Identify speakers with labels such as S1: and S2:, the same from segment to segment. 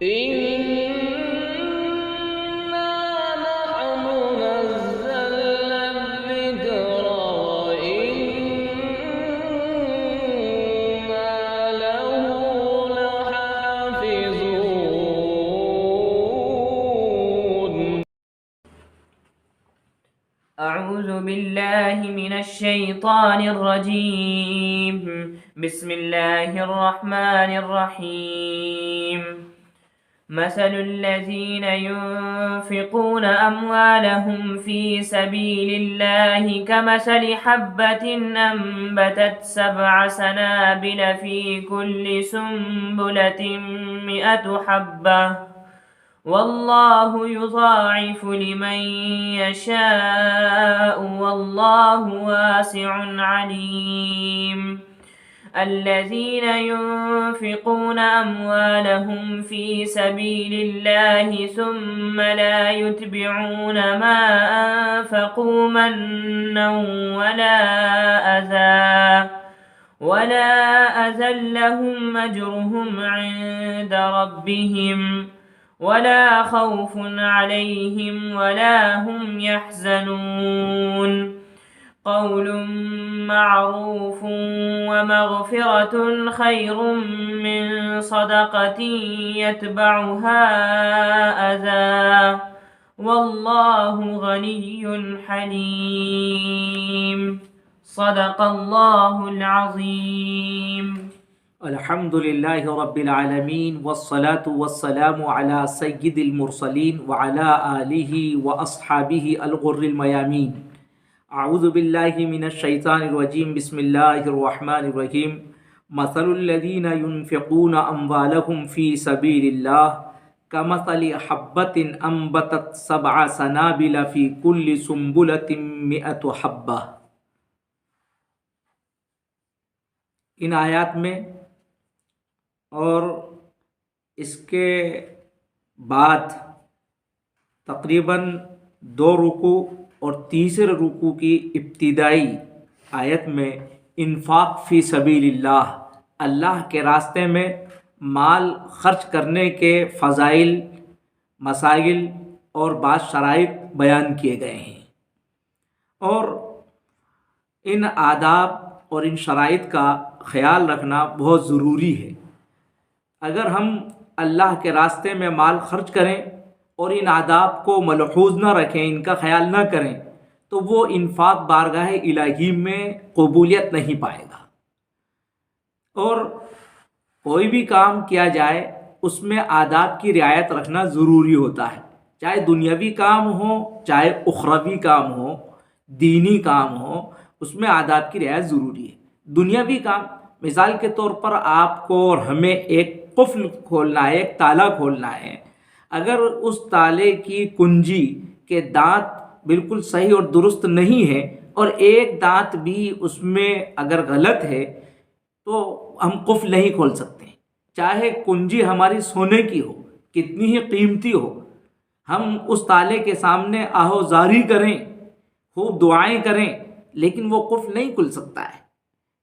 S1: إنا نحن نزلنا الذكر وإنا له لحافظون.
S2: أعوذ بالله من الشيطان الرجيم. بسم الله الرحمن الرحيم. مثل الذين ينفقون أموالهم في سبيل الله كمثل حبة أنبتت 7 سنابل في كل سنبلة 100 حبة والله يضاعف لمن يشاء والله واسع عليم. الذين ينفقون أموالهم في سبيل الله ثم لا يتبعون ما أنفقوا منا ولا أذى لهم أجرهم عند ربهم ولا خوف عليهم ولا هم يحزنون. قول معروف ومغفرة خير من صدقة يتبعها أذى والله غني حليم. صدق الله العظيم.
S3: الحمد لله رب العالمين والصلاة والسلام على سيد المرسلين وعلى آله وأصحابه الغر الميامين. أعوذ بالله من الشيطان الرجيم. بسم الله الرحمن الرحيم. مثل الذين ينفقون أموالهم في سبيل الله كمثل حبة أنبتت 7 سنابل في كل سنبلة 100 حبة. ان آیات میں اور اس کے بعد تقریباً 2 رکوع اور تیسرے رکوع کی ابتدائی آیت میں انفاق فی سبیل اللہ، اللہ کے راستے میں مال خرچ کرنے کے فضائل، مسائل اور بعض شرائط بیان کیے گئے ہیں، اور ان آداب اور ان شرائط کا خیال رکھنا بہت ضروری ہے۔ اگر ہم اللہ کے راستے میں مال خرچ کریں اور ان آداب کو ملحوظ نہ رکھیں، ان کا خیال نہ کریں، تو وہ انفاق بارگاہ الہی میں قبولیت نہیں پائے گا۔ اور کوئی بھی کام کیا جائے اس میں آداب کی رعایت رکھنا ضروری ہوتا ہے، چاہے دنیاوی کام ہو چاہے اخروی کام ہو، دینی کام ہو، اس میں آداب کی رعایت ضروری ہے۔ دنیاوی کام، مثال کے طور پر آپ کو اور ہمیں ایک قفل کھولنا ہے، ایک تالا کھولنا ہے، اگر اس تالے کی کنجی کے دانت بالکل صحیح اور درست نہیں ہے اور ایک دانت بھی اس میں اگر غلط ہے تو ہم قفل نہیں کھول سکتے، چاہے کنجی ہماری سونے کی ہو، کتنی ہی قیمتی ہو، ہم اس تالے کے سامنے آہوزاری کریں، خوب دعائیں کریں، لیکن وہ قفل نہیں کھل سکتا ہے،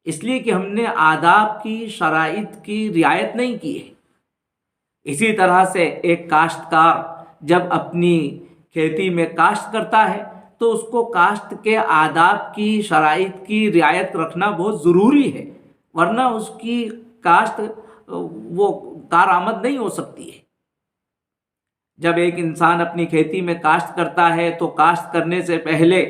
S3: اس لیے کہ ہم نے آداب کی، شرائط کی رعایت نہیں کی ہے۔ اسی طرح سے ایک کاشتکار جب اپنی کھیتی میں کاشت کرتا ہے تو اس کو کاشت کے آداب کی، شرائط کی رعایت رکھنا بہت ضروری ہے، ورنہ اس کی کاشت وہ کارآمد نہیں ہو سکتی ہے۔ جب ایک انسان اپنی کھیتی میں کاشت کرتا ہے تو کاشت کرنے سے پہلے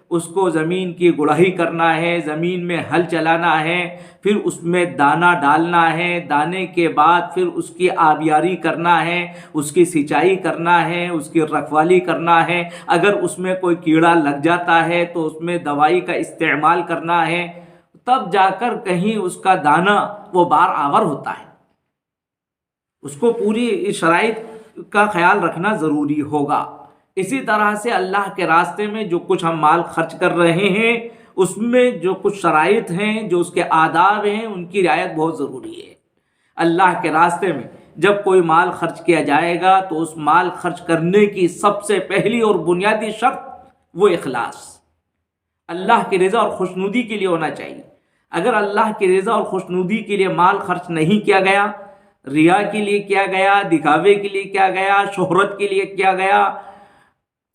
S3: اس کو زمین کی گڑائی کرنا ہے، زمین میں ہل چلانا ہے، پھر اس میں دانہ ڈالنا ہے، دانے کے بعد پھر اس کی آبیاری کرنا ہے، اس کی سینچائی کرنا ہے، اس کی رکھوالی کرنا ہے، اگر اس میں کوئی کیڑا لگ جاتا ہے تو اس میں دوائی کا استعمال کرنا ہے، تب جا کر کہیں اس کا دانہ وہ بار آور ہوتا ہے۔ اس کو پوری شرائط کا خیال رکھنا ضروری ہوگا۔ اسی طرح سے اللہ کے راستے میں جو کچھ ہم مال خرچ کر رہے ہیں اس میں جو کچھ شرائط ہیں، جو اس کے آداب ہیں، ان کی رعایت بہت ضروری ہے۔ اللہ کے راستے میں جب کوئی مال خرچ کیا جائے گا تو اس مال خرچ کرنے کی سب سے پہلی اور بنیادی شرط وہ اخلاص، اللہ کی رضا اور خوشنودی کے لیے ہونا چاہیے۔ اگر اللہ کی رضا اور خوشنودی کے لیے مال خرچ نہیں کیا گیا ریا کے لیے کیا گیا، دکھاوے کے لیے کیا گیا، شہرت کے لیے کیا گیا،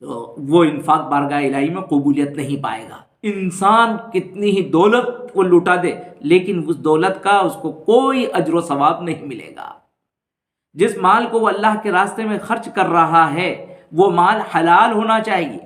S3: تو وہ انفاق بارگاہ الہی میں قبولیت نہیں پائے گا۔ انسان کتنی ہی دولت کو لوٹا دے لیکن اس دولت کا اس کو کوئی اجر و ثواب نہیں ملے گا۔ جس مال کو وہ اللہ کے راستے میں خرچ کر رہا ہے وہ مال حلال ہونا چاہیے۔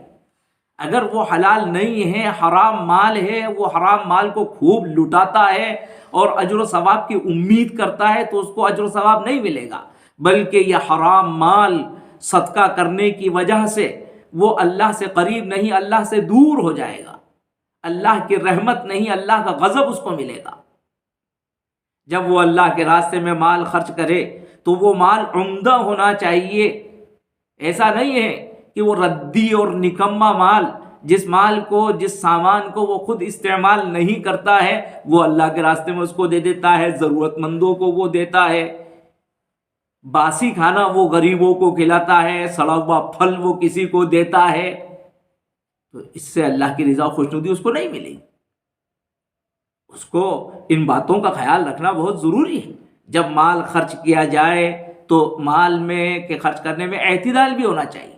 S3: اگر وہ حلال نہیں ہے، حرام مال ہے، وہ حرام مال کو خوب لٹاتا ہے اور اجر و ثواب کی امید کرتا ہے تو اس کو اجر و ثواب نہیں ملے گا، بلکہ یہ حرام مال صدقہ کرنے کی وجہ سے وہ اللہ سے قریب نہیں، اللہ سے دور ہو جائے گا، اللہ کی رحمت نہیں، اللہ کا غضب اس کو ملے گا۔ جب وہ اللہ کے راستے میں مال خرچ کرے تو وہ مال عمدہ ہونا چاہیے۔ ایسا نہیں ہے کہ وہ ردی اور نکما مال، جس مال کو، جس سامان کو وہ خود استعمال نہیں کرتا ہے وہ اللہ کے راستے میں اس کو دے دیتا ہے، ضرورت مندوں کو وہ دیتا ہے، باسی کھانا وہ غریبوں کو کھلاتا ہے، سڑا ہوا پھل وہ کسی کو دیتا ہے، تو اس سے اللہ کی رضا و خوشنودی اس کو نہیں ملے گی۔ اس کو ان باتوں کا خیال رکھنا بہت ضروری ہے۔ جب مال خرچ کیا جائے تو مال میں کے خرچ کرنے میں اعتدال بھی ہونا چاہیے،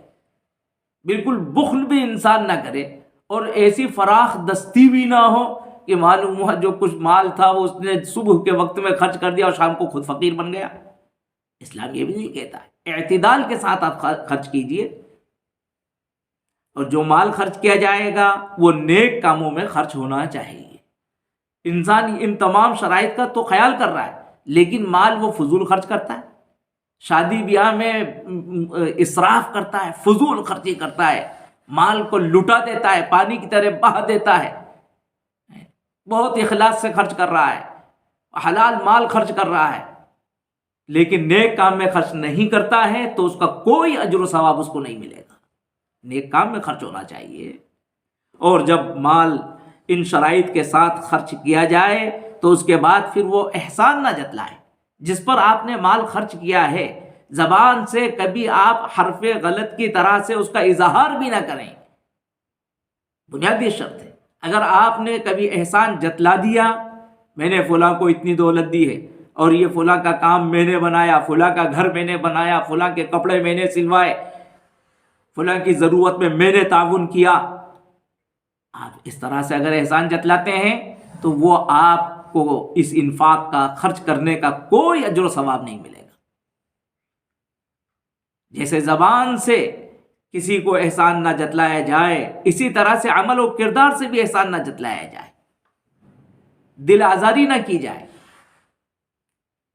S3: بالکل بخل بھی انسان نہ کرے اور ایسی فراخ دستی بھی نہ ہو کہ معلوم ہوا جو کچھ مال تھا وہ اس نے صبح کے وقت میں خرچ کر دیا اور شام کو خود فقیر بن گیا۔ اسلام یہ بھی نہیں کہتا ہے، اعتدال کے ساتھ آپ خرچ کیجئے، اور جو مال خرچ کیا جائے گا وہ نیک کاموں میں خرچ ہونا چاہیے۔ انسان ان تمام شرائط کا تو خیال کر رہا ہے لیکن مال وہ فضول خرچ کرتا ہے، شادی بیاہ میں اسراف کرتا ہے، فضول خرچی کرتا ہے، مال کو لٹا دیتا ہے، پانی کی طرح بہا دیتا ہے، بہت اخلاص سے خرچ کر رہا ہے، حلال مال خرچ کر رہا ہے، لیکن نیک کام میں خرچ نہیں کرتا ہے تو اس کا کوئی اجر و ثواب اس کو نہیں ملے گا۔ نیک کام میں خرچ ہونا چاہیے، اور جب مال ان شرائط کے ساتھ خرچ کیا جائے تو اس کے بعد پھر وہ احسان نہ جتلائے۔ جس پر آپ نے مال خرچ کیا ہے زبان سے کبھی آپ حرف غلط کی طرح سے اس کا اظہار بھی نہ کریں، بنیادی شرط ہے۔ اگر آپ نے کبھی احسان جتلا دیا، میں نے فلاں کو اتنی دولت دی ہے اور یہ فلاں کا کام میں نے بنایا، فلاں کا گھر میں نے بنایا، فلاں کے کپڑے میں نے سلوائے، فلاں کی ضرورت میں میں نے تعاون کیا، آپ اس طرح سے اگر احسان جتلاتے ہیں تو وہ آپ کو اس انفاق کا، خرچ کرنے کا کوئی اجر و ثواب نہیں ملے گا۔ جیسے زبان سے کسی کو احسان نہ جتلایا جائے، اسی طرح سے عمل و کردار سے بھی احسان نہ جتلایا جائے، دل آزاری نہ کی جائے،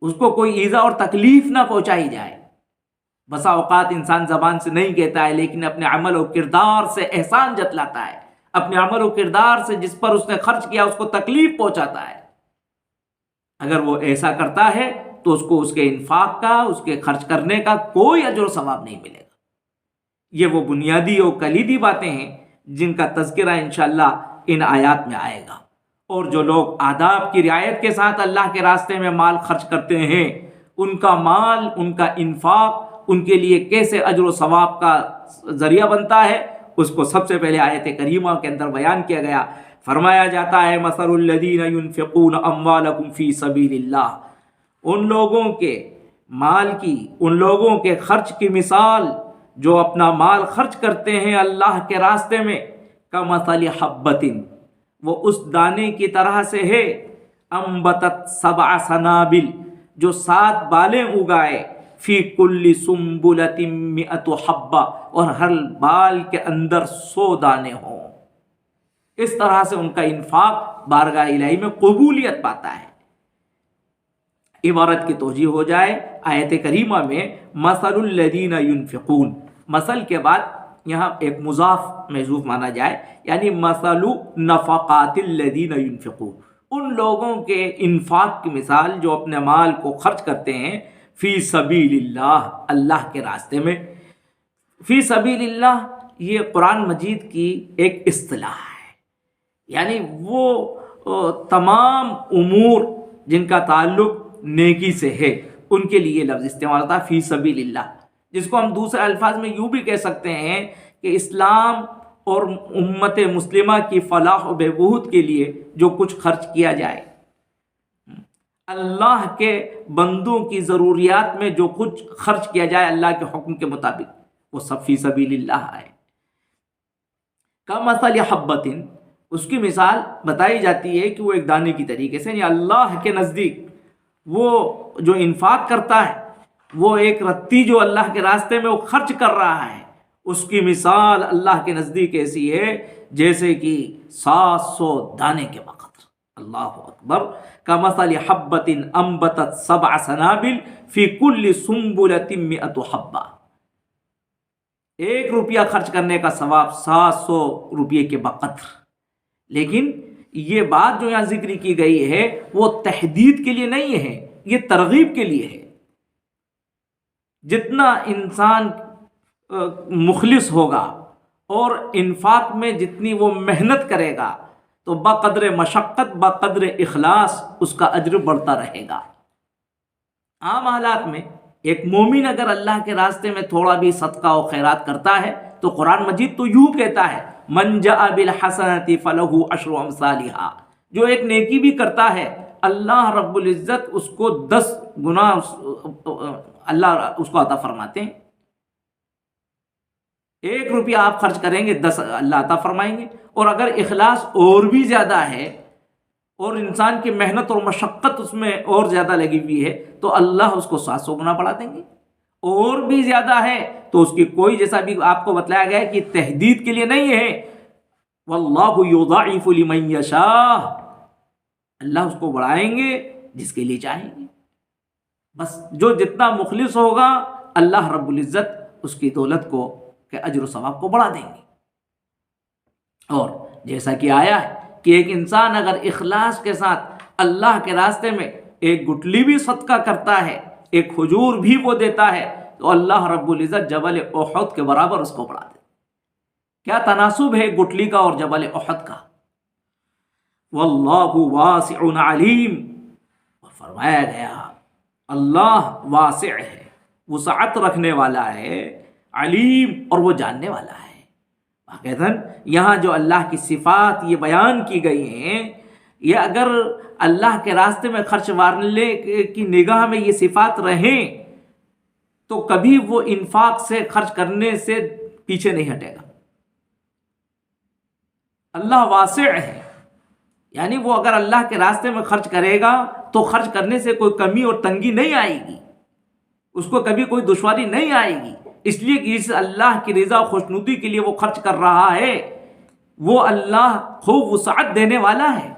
S3: اس کو کوئی ایذا اور تکلیف نہ پہنچائی جائے۔ بسا اوقات انسان زبان سے نہیں کہتا ہے لیکن اپنے عمل و کردار سے احسان جتلاتا ہے، اپنے عمل و کردار سے جس پر اس نے خرچ کیا اس کو تکلیف پہنچاتا ہے۔ اگر وہ ایسا کرتا ہے تو اس کو اس کے انفاق کا، اس کے خرچ کرنے کا کوئی اجر و ثواب نہیں ملے گا۔ یہ وہ بنیادی اور کلیدی باتیں ہیں جن کا تذکرہ انشاءاللہ ان آیات میں آئے گا۔ اور جو لوگ آداب کی رعایت کے ساتھ اللہ کے راستے میں مال خرچ کرتے ہیں، ان کا مال، ان کا انفاق ان کے لیے کیسے اجر و ثواب کا ذریعہ بنتا ہے، اس کو سب سے پہلے آیت کریمہ کے اندر بیان کیا گیا۔ فرمایا جاتا ہے مثل الذین ينفقون اموالکم فی سبیل اللہ، ان لوگوں کے مال کی، ان لوگوں کے خرچ کی مثال جو اپنا مال خرچ کرتے ہیں اللہ کے راستے میں، کمثل حبۃ، وہ اس دانے کی طرح سے ہے، انبتت 7 سنابل، جو 7 بالیں اگائے، فی کل سنبلۃ 100 حبہ، اور ہر بال کے اندر 100 دانے ہوں۔ اس طرح سے ان کا انفاق بارگاہ الہی میں قبولیت پاتا ہے۔ عبارت کی توجیہ ہو جائے آیت کریمہ میں مثل الذین ينفقون، مثل کے بعد یہاں ایک مضاف محذوف مانا جائے، یعنی مثل نفقات الذین ينفقون، ان لوگوں کے انفاق کی مثال جو اپنے مال کو خرچ کرتے ہیں فی سبیل اللہ، اللہ کے راستے میں۔ فی سبیل اللہ یہ قرآن مجید کی ایک اصطلاح ہے، یعنی وہ تمام امور جن کا تعلق نیکی سے ہے ان کے لیے لفظ استعمال ہوتا ہے فی سبیل اللہ، جس کو ہم دوسرے الفاظ میں یوں بھی کہہ سکتے ہیں کہ اسلام اور امت مسلمہ کی فلاح و بہبود کے لیے جو کچھ خرچ کیا جائے۔ اللہ کے بندوں کی ضروریات میں جو کچھ خرچ کیا جائے اللہ کے حکم کے مطابق وہ سب فی سبیل اللہ ہے۔ کمثل حبۃ، اس کی مثال بتائی جاتی ہے کہ وہ ایک دانے کی طریقے سے، یعنی اللہ کے نزدیک وہ جو انفاق کرتا ہے، وہ ایک رتی جو اللہ کے راستے میں وہ خرچ کر رہا ہے، اس کی مثال اللہ کے نزدیک ایسی ہے جیسے کہ 700 دانے کے بقدر۔ اللہ اکبر۔ کمثل حبۃ انبتت 7 سنابل فی کل سنبلۃ 100 حبہ، 1 روپیہ خرچ کرنے کا ثواب 700 روپیے کے بقدر۔ لیکن یہ بات جو یہاں ذکر کی گئی ہے وہ تحدید کے لیے نہیں ہے، یہ ترغیب کے لیے ہے۔ جتنا انسان مخلص ہوگا اور انفاق میں جتنی وہ محنت کرے گا تو بقدر مشقت بقدر اخلاص اس کا اجر بڑھتا رہے گا۔ عام حالات میں ایک مومن اگر اللہ کے راستے میں تھوڑا بھی صدقہ و خیرات کرتا ہے تو قرآن مجید تو یوں کہتا ہے من جاء بالحسنۃ فلہ عشر امثالھا، جو ایک نیکی بھی کرتا ہے اللہ رب العزت اس کو 10 گنا اللہ اس کو عطا فرماتے ہیں۔ 1 روپیہ آپ خرچ کریں گے 10 اللہ عطا فرمائیں گے، اور اگر اخلاص اور بھی زیادہ ہے اور انسان کی محنت اور مشقت اس میں اور زیادہ لگی ہوئی ہے تو اللہ اس کو 700 گنا بڑھا دیں گے، اور بھی زیادہ ہے تو اس کی کوئی، جیسا بھی آپ کو بتلایا گیا ہے کہ تحدید کے لیے نہیں ہے، واللہ یضاعف لمن یشاء، اللہ اس کو بڑھائیں گے جس کے لیے چاہیں گے۔ بس جو جتنا مخلص ہوگا اللہ رب العزت اس کی دولت کو کہ اجر و ثواب کو بڑھا دیں گے۔ اور جیسا کہ آیا ہے کہ ایک انسان اگر اخلاص کے ساتھ اللہ کے راستے میں ایک گٹلی بھی صدقہ کرتا ہے، ایک کھجور بھی وہ دیتا ہے، تو اللہ رب العزت جبل احد کے برابر اس کو بڑھا دے۔ کیا تناسب ہے گٹلی کا اور جبل احد کا۔ واللہ واسع علیم، اور فرمایا گیا اللہ واسع ہے، وسعت رکھنے والا ہے، علیم اور وہ جاننے والا ہے۔ واقعتاً یہاں جو اللہ کی صفات یہ بیان کی گئی ہیں، یہ اگر اللہ کے راستے میں خرچ والے کی نگاہ میں یہ صفات رہیں تو کبھی وہ انفاق سے خرچ کرنے سے پیچھے نہیں ہٹے گا۔ اللہ واسع ہے، یعنی وہ اگر اللہ کے راستے میں خرچ کرے گا تو خرچ کرنے سے کوئی کمی اور تنگی نہیں آئے گی، اس کو کبھی کوئی دشواری نہیں آئے گی، اس لیے کہ اس اللہ کی رضا و خوشنودی کے لیے وہ خرچ کر رہا ہے، وہ اللہ خوب وسعت دینے والا ہے۔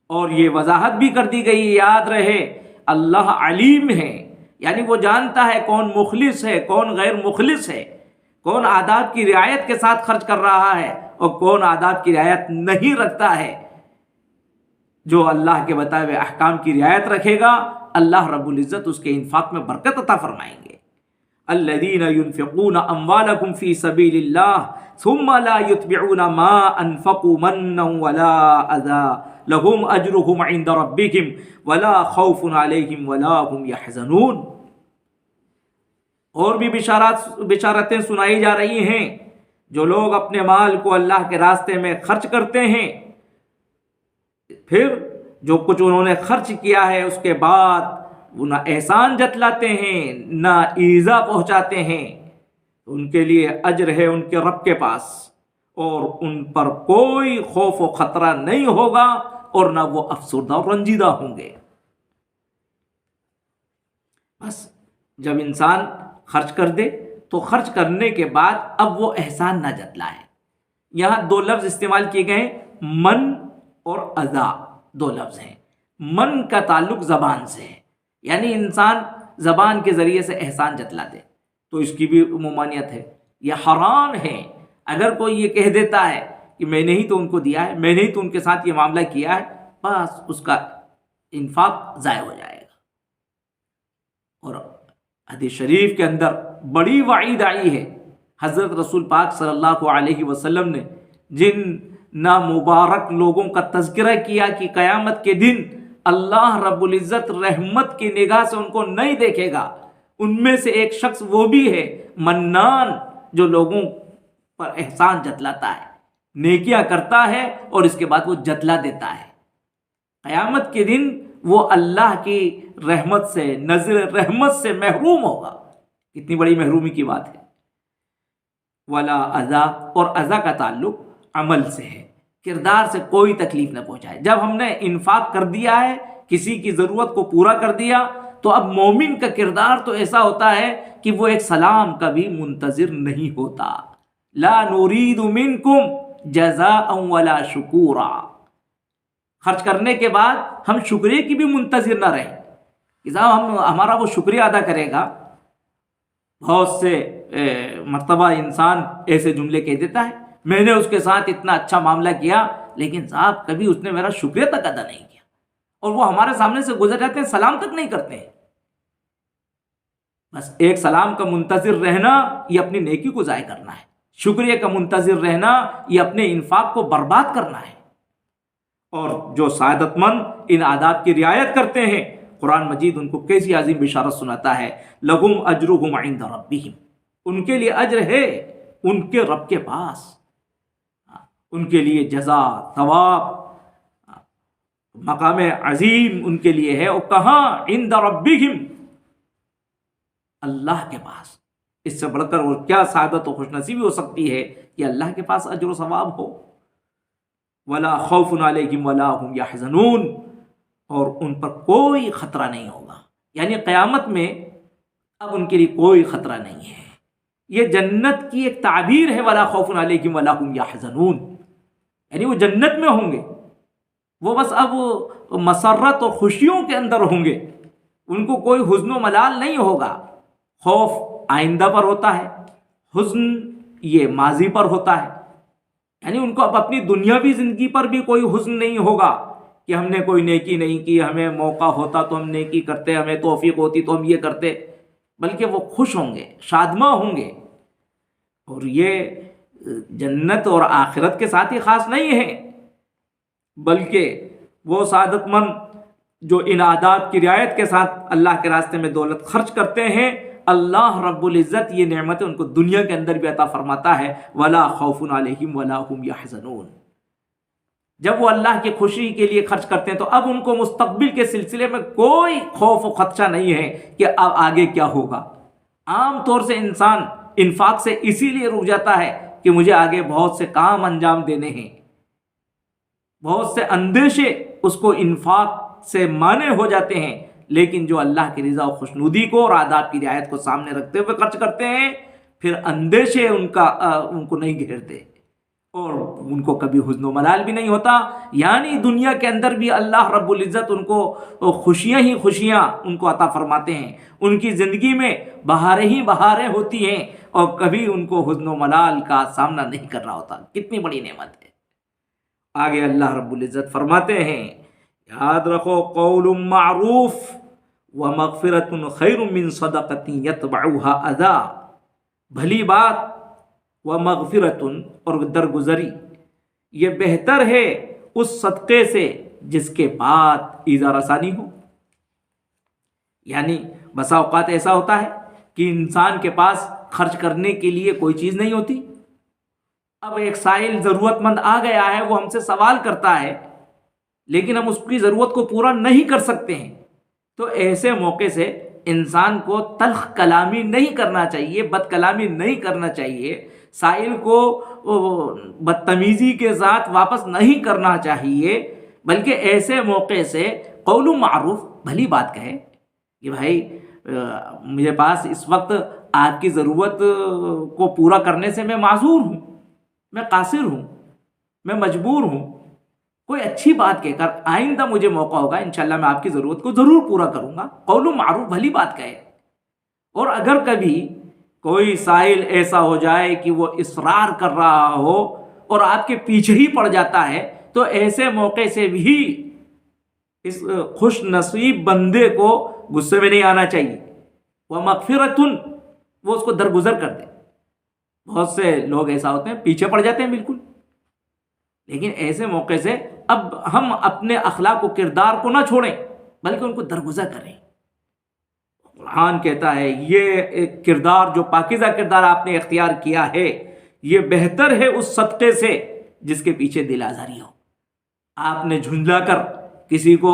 S3: اور یہ وضاحت بھی کر دی گئی، یاد رہے اللہ علیم ہے، یعنی وہ جانتا ہے کون مخلص ہے کون غیر مخلص ہے، کون آداب کی رعایت کے ساتھ خرچ کر رہا ہے اور کون آداب کی رعایت نہیں رکھتا ہے۔ جو اللہ کے بتائے ہوئے احکام کی رعایت رکھے گا اللہ رب العزت اس کے انفاق میں برکت عطا فرمائیں گے۔ الذین ينفقون اموالهم فی سبیل اللہ ثم لا يتبعون ما انفقوا منا ولا اذى لهم اجرهم عند ربهم ولا خوف علیہم ولا هم يحزنون۔ اور بھی بشارتیں سنائی جا رہی ہیں، جو لوگ اپنے مال کو اللہ کے راستے میں خرچ کرتے ہیں، پھر جو کچھ انہوں نے خرچ کیا ہے اس کے بعد وہ نہ احسان جتلاتے ہیں نہ ایذا پہنچاتے ہیں، ان کے لیے اجر ہے ان کے رب کے پاس، اور ان پر کوئی خوف و خطرہ نہیں ہوگا اور نہ وہ افسردہ اور رنجیدہ ہوں گے۔ بس جب انسان خرچ کر دے تو خرچ کرنے کے بعد اب وہ احسان نہ جتلائے۔ یہاں 2 لفظ استعمال کیے گئے، من اور اذا، 2 لفظ ہیں۔ من کا تعلق زبان سے ہے، یعنی انسان زبان کے ذریعے سے احسان جتلا دے تو اس کی بھی ممانعت ہے۔ یہ حرام ہے اگر کوئی یہ کہہ دیتا ہے کہ میں نے ہی تو ان کو دیا ہے، میں نے ہی تو ان کے ساتھ یہ معاملہ کیا ہے، بس اس کا انفاق ضائع ہو جائے گا۔ اور حدیث شریف کے اندر بڑی وعید آئی ہے، حضرت رسول پاک صلی اللہ علیہ وسلم نے جن نامبارک لوگوں کا تذکرہ کیا کہ قیامت کے دن اللہ رب العزت رحمت کی نگاہ سے ان کو نہیں دیکھے گا، ان میں سے ایک شخص وہ بھی ہے منان، جو لوگوں پر احسان جتلاتا ہے، نیکیاں کرتا ہے اور اس کے بعد وہ جتلا دیتا ہے۔ قیامت کے دن وہ اللہ کی رحمت سے، نظر رحمت سے محروم ہوگا۔ کتنی بڑی محرومی کی بات ہے۔ ولا اذا، اور اذا کا تعلق عمل سے ہے، کردار سے کوئی تکلیف نہ پہنچائے۔ جب ہم نے انفاق کر دیا ہے، کسی کی ضرورت کو پورا کر دیا، تو اب مومن کا کردار تو ایسا ہوتا ہے کہ وہ ایک سلام کا بھی منتظر نہیں ہوتا۔ لا نريد منکم جزاء ولا شکورا، خرچ کرنے کے بعد ہم شکریہ کی بھی منتظر نہ رہیں کہ صاحب ہمارا وہ شکریہ ادا کرے گا۔ بہت سے مرتبہ انسان ایسے جملے کہہ دیتا ہے، میں نے اس کے ساتھ اتنا اچھا معاملہ کیا لیکن صاحب کبھی اس نے میرا شکریہ تک ادا نہیں کیا، اور وہ ہمارے سامنے سے گزر جاتے ہیں، سلام تک نہیں کرتے ہیں۔ بس ایک سلام کا منتظر رہنا یہ اپنی نیکی کو ضائع کرنا ہے، شکریہ کا منتظر رہنا یہ اپنے انفاق کو برباد کرنا ہے۔ اور جو سعادت مند ان آداب کی رعایت کرتے ہیں، قرآن مجید ان کو کیسی عظیم بشارت سناتا ہے، لہم اجرہم عند ربہم، ان کے لیے اجر ہے ان کے رب کے پاس، ان کے لیے جزا، ثواب، مقام عظیم ان کے لیے ہے۔ اور کہاں؟ عند ربہم، اللہ کے پاس۔ اس سے بڑھ کر اور کیا سعادت و خوش نصیبی ہو سکتی ہے کہ اللہ کے پاس اجر و ثواب ہو۔ ولا خوف علیہم ولا هم یحزنون، اور ان پر کوئی خطرہ نہیں ہوگا، یعنی قیامت میں اب ان کے لیے کوئی خطرہ نہیں ہے۔ یہ جنت کی ایک تعبیر ہے، ولا خوف علیہم ولا هم یحزنون، یعنی وہ جنت میں ہوں گے، وہ بس اب مسرت اور خوشیوں کے اندر ہوں گے، ان کو کوئی حزن و ملال نہیں ہوگا۔ خوف آئندہ پر ہوتا ہے، حزن یہ ماضی پر ہوتا ہے، یعنی ان کو اب اپنی دنیاوی زندگی پر بھی کوئی حزن نہیں ہوگا کہ ہم نے کوئی نیکی نہیں کی، ہمیں موقع ہوتا تو ہم نیکی کرتے، ہمیں توفیق ہوتی تو ہم یہ کرتے، بلکہ وہ خوش ہوں گے، شادماں ہوں گے۔ اور یہ جنت اور آخرت کے ساتھ ہی خاص نہیں ہے، بلکہ وہ سعادت مند جو ان آداب کی رعایت کے ساتھ اللہ کے راستے میں دولت خرچ کرتے ہیں، اللہ رب العزت یہ نعمتیں ان کو دنیا کے اندر بھی عطا فرماتا ہے۔ ولا خوف علیہم ولا هم یحزنون، جب وہ اللہ کی خوشی کے لیے خرچ کرتے ہیں تو اب ان کو مستقبل کے سلسلے میں کوئی خوف و خدشہ نہیں ہے کہ اب آگے کیا ہوگا۔ عام طور سے انسان انفاق سے اسی لیے رک جاتا ہے کہ مجھے آگے بہت سے کام انجام دینے ہیں، بہت سے اندیشے اس کو انفاق سے مانع ہو جاتے ہیں، لیکن جو اللہ کی رضا و خوشنودی کو اور آداب کی رعایت کو سامنے رکھتے ہوئے خرچ کرتے ہیں، پھر اندیشے ان کو نہیں گھیرتے اور ان کو کبھی حزن و ملال بھی نہیں ہوتا۔ یعنی دنیا کے اندر بھی اللہ رب العزت ان کو خوشیاں ہی خوشیاں ان کو عطا فرماتے ہیں، ان کی زندگی میں بہاریں ہی بہاریں ہوتی ہیں، اور کبھی ان کو حزن و ملال کا سامنا نہیں کرنا ہوتا۔ کتنی بڑی نعمت ہے۔ آگے اللہ رب العزت فرماتے ہیں، یاد رکھو، قول معروف ومغفرۃ خیر من صدقۃ یتبعها اذی، بھلی بات ومغفرۃ، اور درگزری، یہ بہتر ہے اس صدقے سے جس کے بعد ایذا رسانی ہو۔ یعنی بسا اوقات ایسا ہوتا ہے کہ انسان کے پاس خرچ کرنے کے لیے کوئی چیز نہیں ہوتی، اب ایک سائل ضرورت مند آ گیا ہے، وہ ہم سے سوال کرتا ہے لیکن ہم اس کی ضرورت کو پورا نہیں کر سکتے ہیں، تو ایسے موقع سے انسان کو تلخ کلامی نہیں کرنا چاہیے، بد کلامی نہیں کرنا چاہیے، سائل کو بدتمیزی کے ساتھ واپس نہیں کرنا چاہیے، بلکہ ایسے موقع سے قول معروف، بھلی بات کہے کہ بھائی مجھے پاس اس وقت آپ کی ضرورت کو پورا کرنے سے میں معذور ہوں، میں قاصر ہوں، میں مجبور ہوں، کوئی اچھی بات کہہ کر آئندہ مجھے موقع ہوگا انشاءاللہ میں آپ کی ضرورت کو ضرور پورا کروں گا، قول معروف، بھلی بات کہے۔ اور اگر کبھی کوئی سائل ایسا ہو جائے کہ وہ اصرار کر رہا ہو اور آپ کے پیچھے ہی پڑ جاتا ہے، تو ایسے موقع سے بھی اس خوش نصیب بندے کو غصے میں نہیں آنا چاہیے، وہ مغفرتن، وہ اس کو درگزر کر دے۔ بہت سے لوگ ایسا ہوتے ہیں پیچھے پڑ جاتے ہیں بالکل، لیکن ایسے موقع سے اب ہم اپنے اخلاق و کردار کو نہ چھوڑیں بلکہ ان کو درگزر کریں۔ قرآن کہتا ہے یہ کردار، جو پاکیزہ کردار آپ نے اختیار کیا ہے، یہ بہتر ہے اس صدقے سے جس کے پیچھے دل آزاری ہو۔ آپ نے جھنجلا کر کسی کو